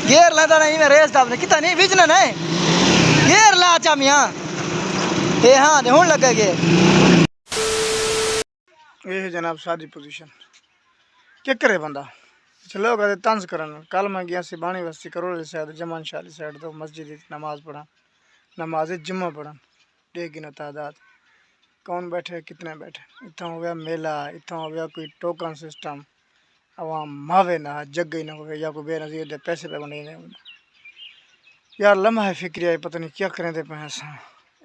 गेर लादा नहीं मैं रेस डालने कितना नहीं विजन है गेर ला चा मियां ये हाँ दे हुन लगे गेर ये है जनाब सारी पोजीशन क्या करे बंदा चलो कहते तंज करन कल मैं गया सी बाणी बस्ती करोल साइड जमान शाली साइड तो मस्जिद नमाज पढ़ा नमाज जुम्मा पढ़न देगी ना तादाद कौन बैठे कितने बैठे इतना हो गया मेला इतना हो गया कोई टोकन सिस्टम आवाम मावे ना जग ही ना हो या कोई बेनजीर दे पैसे पे नहीं यार लम्हा है फिक्रिया है पता नहीं क्या करें दे पैसा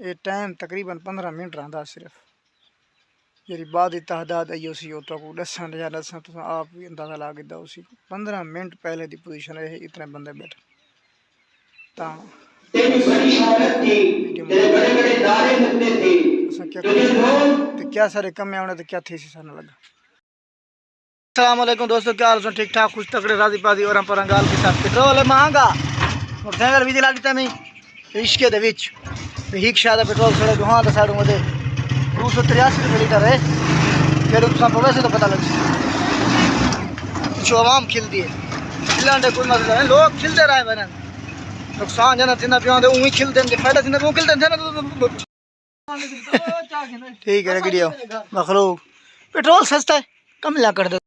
ये टाइम तकरीबन 15 मिनट रहा सिर्फ यही बाद तादाद आई उसी तो को दसन या दसन तो आप भी अंदाजा ला के दो उसी 15 मिनट पहले दी पोजीशन है इतने बंदे बैठे ता क्या सारे कम आने तो क्या थी सामने लगा। अस्सलाम वालेकुम दोस्तों, क्या हाल है? ठीक ठाक खुश तकड़े राजी पाजी और हम परंगाल के साथ पेट्रोल है महंगा मोटरसाइकिल भी दिला देता मैं इश्के दे विच हिक शायद पेट्रोल थोड़े वहाँ तो साइड में 283 रुपये लीटर है फिर उसका वैसे तो पता लग जो आवाम खिलती है खिलाने कोई मसला नहीं लोग खिलते रहे बने नुकसान जना थी ना पिया उही खिलते फायदा थी वो खिलते ना ठीक है गिड़िया मखलूक पेट्रोल सस्ता है कम ला कर दो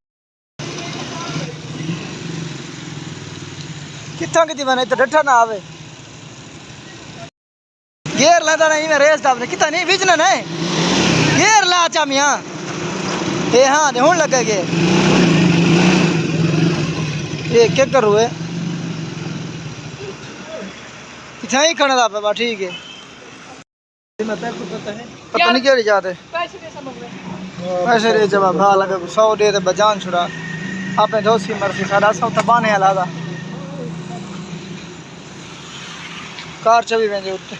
कितना कितनी बने तो डठा ना आवे गेर लादा नहीं मैं रेस डालने कितना नहीं विजन है गेर ला चा मियां ये हाँ दे हुन लगे गेर ये क्या कर रहे इतना ही खड़ा था बाबा ठीक है पता नहीं क्या जाते पैसे दे जवाब हाँ लगे 100 दे दे बजान छुड़ा आपने दोस्त की मर्जी सारा 100 तबाने अलादा कार चवी वेंदे उत्ते